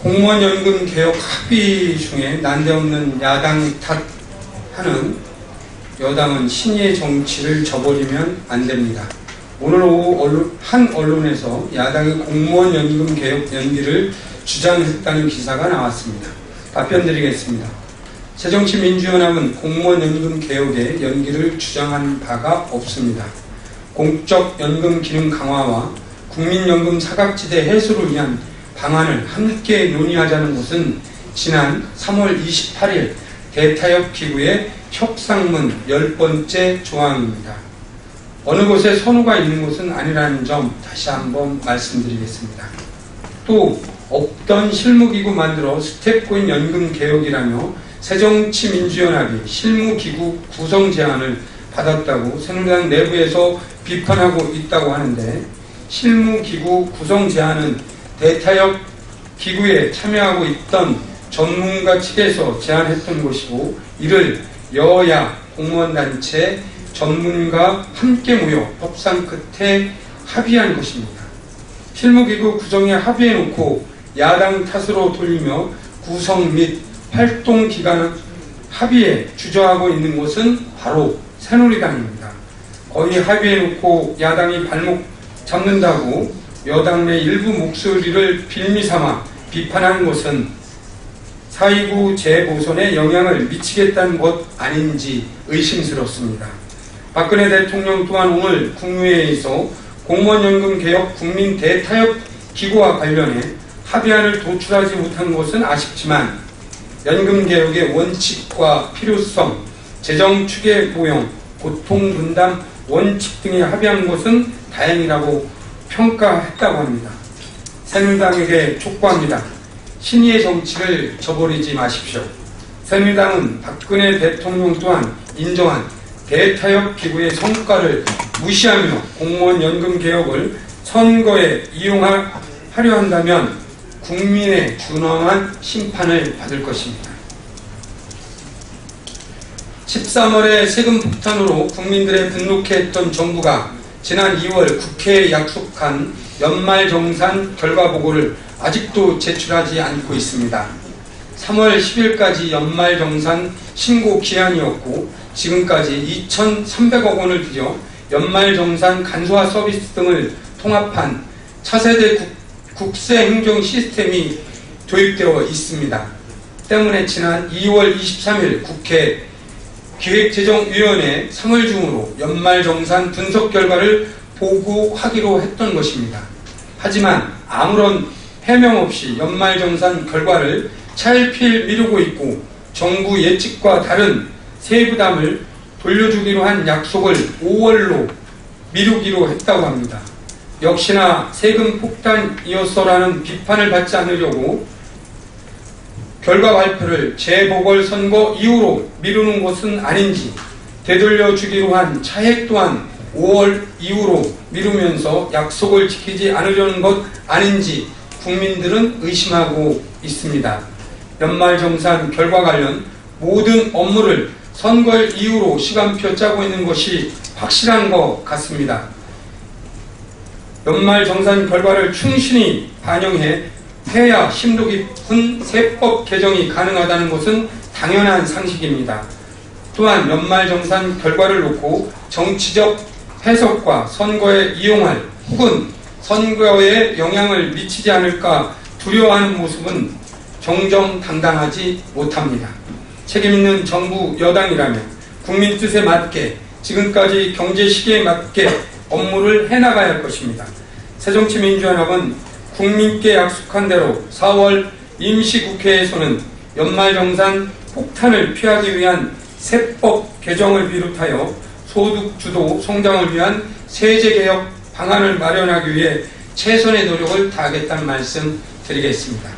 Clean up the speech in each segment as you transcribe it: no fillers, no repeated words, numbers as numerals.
공무원 연금 개혁 합의 중에 난데없는 야당 탓하는 여당은 신의의 정치를 저버리면 안 됩니다. 오늘 오후 한 언론에서 야당이 공무원 연금 개혁 연기를 주장했다는 기사가 나왔습니다. 답변 드리겠습니다. 새정치민주연합은 공무원 연금 개혁의 연기를 주장한 바가 없습니다. 공적 연금 기능 강화와 국민연금 사각지대 해소를 위한 방안을 함께 논의하자는 것은 지난 3월 28일 대타협 기구의 협상문 10번째 조항입니다. 어느 곳에 선호가 있는 것은 아니라는 점 다시 한번 말씀드리겠습니다. 또 없던 실무기구 만들어 스텝코인 연금 개혁이라며 새정치민주연합이 실무기구 구성 제안을 받았다고 새누리당 내부에서 비판하고 있다고 하는데, 실무기구 구성 제안은 대타협 기구에 참여하고 있던 전문가 측에서 제안했던 것이고, 이를 여야 공무원단체 전문가 함께 모여 협상 끝에 합의한 것입니다. 실무기구 구성에 합의해놓고 야당 탓으로 돌리며 구성 및 활동 기간 합의에 주저하고 있는 것은 바로 새누리당입니다. 거의 합의해놓고 야당이 발목 잡는다고 여당 내 일부 목소리를 빌미삼아 비판한 것은 4.29 재보선에 영향을 미치겠다는 것 아닌지 의심스럽습니다. 박근혜 대통령 또한 오늘 국무회의에서 공무원연금 개혁 국민 대타협 기구와 관련해 합의안을 도출하지 못한 것은 아쉽지만 연금 개혁의 원칙과 필요성, 재정 추계 보형, 고통 분담 원칙 등에 합의한 것은 다행이라고 평가했다고 합니다. 새누리당에게 촉구합니다. 신의의 정치를 저버리지 마십시오. 새누리당은 박근혜 대통령 또한 인정한 대타협 기구의 성과를 무시하며 공무원 연금 개혁을 선거에 이용하려 한다면 국민의 준엄한 심판을 받을 것입니다. 13월에 세금 폭탄으로 국민들의 분노케 했던 정부가 지난 2월 국회에 약속한 연말정산 결과보고를 아직도 제출하지 않고 있습니다. 3월 10일까지 연말정산 신고 기한이었고 지금까지 2,300억 원을 들여 연말정산 간소화 서비스 등을 통합한 차세대 국세행정 시스템이 도입되어 있습니다. 때문에 지난 2월 23일 국회 기획재정위원회 3월 중으로 연말정산 분석 결과를 보고하기로 했던 것입니다. 하지만 아무런 해명 없이 연말정산 결과를 차일피일 미루고 있고 정부 예측과 다른 세부담을 돌려주기로 한 약속을 5월로 미루기로 했다고 합니다. 역시나 세금 폭탄이었어라는 비판을 받지 않으려고 결과 발표를 재보궐선거 이후로 미루는 것은 아닌지, 되돌려주기로 한 차액 또한 5월 이후로 미루면서 약속을 지키지 않으려는 것 아닌지 국민들은 의심하고 있습니다. 연말정산 결과 관련 모든 업무를 선거일 이후로 시간표 짜고 있는 것이 확실한 것 같습니다. 연말정산 결과를 충실히 반영해 해야 심도 깊은 세법 개정이 가능하다는 것은 당연한 상식입니다. 또한 연말정산 결과를 놓고 정치적 해석과 선거에 이용할 혹은 선거에 영향을 미치지 않을까 두려워하는 모습은 정정당당하지 못합니다. 책임있는 정부 여당이라면 국민 뜻에 맞게 지금까지 경제 시기에 맞게 업무를 해나가야 할 것입니다. 새정치민주연합은 국민께 약속한 대로 4월 임시국회에서는 연말정산 폭탄을 피하기 위한 세법 개정을 비롯하여 소득주도 성장을 위한 세제개혁 방안을 마련하기 위해 최선의 노력을 다하겠다는 말씀 드리겠습니다.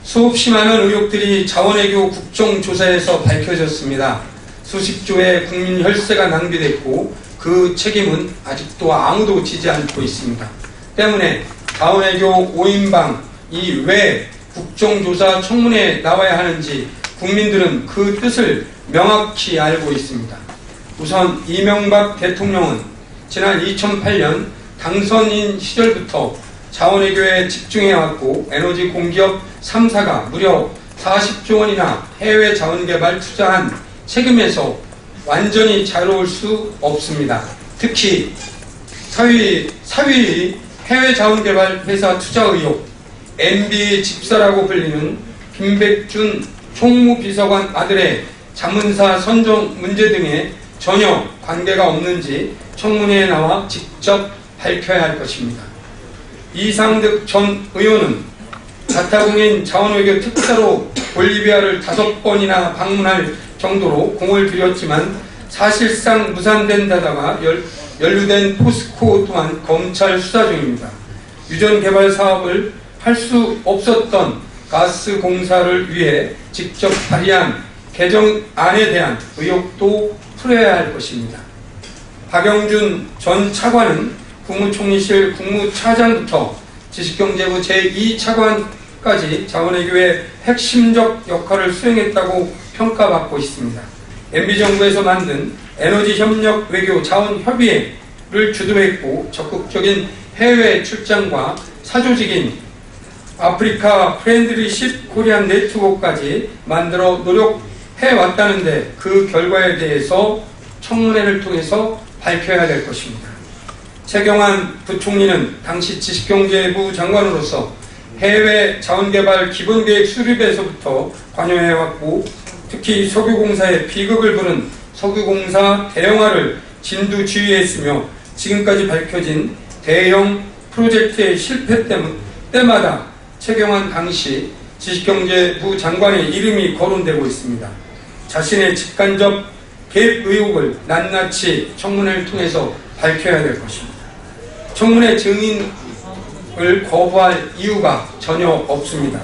수없이 많은 의혹들이 자원외교 국정조사에서 밝혀졌습니다. 수십조의 국민 혈세가 낭비됐고 그 책임은 아직도 아무도 지지 않고 있습니다. 때문에 자원외교 5인방이 왜 국정조사 청문회에 나와야 하는지 국민들은 그 뜻을 명확히 알고 있습니다. 우선 이명박 대통령은 지난 2008년 당선인 시절부터 자원외교에 집중해왔고 에너지 공기업 3사가 무려 40조 원이나 해외 자원개발 투자한 책임에서 완전히 자유로울 수 없습니다. 특히 사위 해외 자원개발 회사 투자 의혹, MB 집사라고 불리는 김백준 총무비서관 아들의 자문사 선정 문제 등에 전혀 관계가 없는지 청문회에 나와 직접 밝혀야 할 것입니다. 이상득 전 의원은 자타공인 자원외교 특사로 볼리비아를 5번이나 방문할 정도로 공을 들였지만 사실상 무산된 데다가 연루된 포스코 또한 검찰 수사 중입니다. 유전 개발 사업을 할 수 없었던 가스공사를 위해 직접 발의한 개정안에 대한 의혹도 풀어야 할 것입니다. 박영준 전 차관은 국무총리실 국무차장부터 지식경제부 제2차관까지 자원외교의 핵심적 역할을 수행했다고 평가받고 있습니다. MB정부에서 만든 에너지협력 외교 자원협의회를 주도했고 적극적인 해외 출장과 사조직인 아프리카 프렌들리십 코리안 네트워크까지 만들어 노력해왔다는데 그 결과에 대해서 청문회를 통해서 밝혀야 될 것입니다. 최경환 부총리는 당시 지식경제부 장관으로서 해외 자원개발 기본계획 수립에서부터 관여해왔고 특히 석유공사의 비극을 부른 석유공사 대형화를 진두지휘했으며 지금까지 밝혀진 대형 프로젝트의 실패 때마다 최경환 당시 지식경제부 장관의 이름이 거론되고 있습니다. 자신의 직간접 개입 의혹을 낱낱이 청문회를 통해서 밝혀야 될 것입니다. 청문회 증인을 거부할 이유가 전혀 없습니다.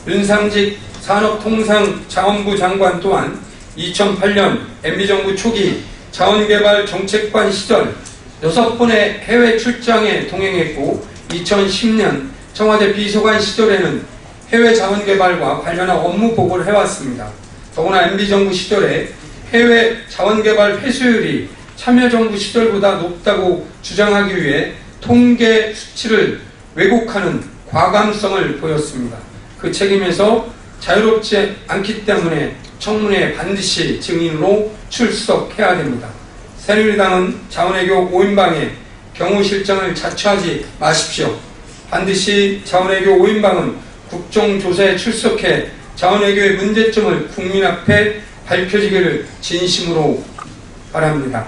윤상직 산업통상자원부 장관 또한 2008년 MB정부 초기 자원개발 정책관 시절 6번의 해외 출장에 동행했고 2010년 청와대 비서관 시절에는 해외 자원개발과 관련한 업무 보고를 해왔습니다. 더구나 MB정부 시절에 해외 자원개발 회수율이 참여정부 시절보다 높다고 주장하기 위해 통계 수치를 왜곡하는 과감성을 보였습니다. 그 책임에서 자유롭지 않기 때문에 청문회에 반드시 증인으로 출석해야 됩니다. 새누리당은 자원외교 5인방의 경호실장을 자처하지 마십시오. 반드시 자원외교 5인방은 국정조사에 출석해 자원외교의 문제점을 국민 앞에 밝혀지기를 진심으로 바랍니다.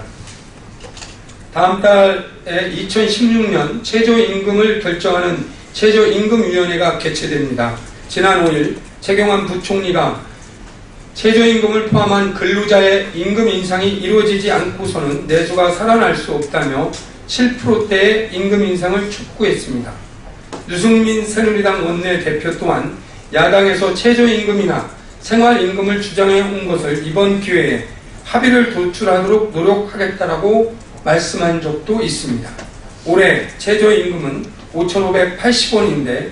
다음 달에 2016년 최저임금을 결정하는 최저임금위원회가 개최됩니다. 지난 5일 최경환 부총리가 최저임금을 포함한 근로자의 임금 인상이 이루어지지 않고서는 내수가 살아날 수 없다며 7%대의 임금 인상을 촉구했습니다. 유승민 새누리당 원내대표 또한 야당에서 최저임금이나 생활임금을 주장해 온 것을 이번 기회에 합의를 도출하도록 노력하겠다라고 말씀한 적도 있습니다. 올해 최저임금은 5,580원인데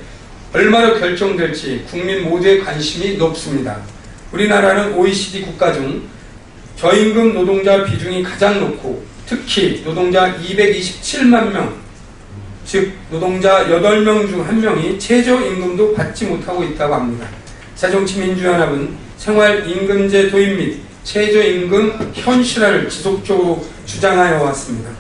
얼마로 결정될지 국민 모두의 관심이 높습니다. 우리나라는 OECD 국가 중 저임금 노동자 비중이 가장 높고 특히 노동자 227만 명, 즉 노동자 8명 중 1명이 최저임금도 받지 못하고 있다고 합니다. 새정치민주연합은 생활임금제 도입 및 최저임금 현실화를 지속적으로 주장하여 왔습니다.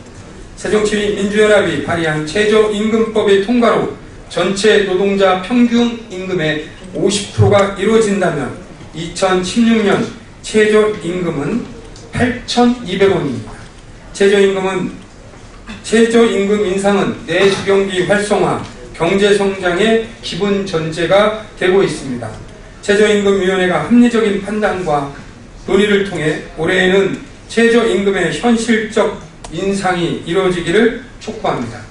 새정치민주연합이 발의한 최저임금법의 통과로 전체 노동자 평균 임금의 50%가 이루어진다면 2016년 최저임금은 8,200원입니다. 최저임금 인상은 내수경기 활성화, 경제성장의 기본 전제가 되고 있습니다. 최저임금위원회가 합리적인 판단과 논의를 통해 올해에는 최저임금의 현실적 인상이 이루어지기를 촉구합니다.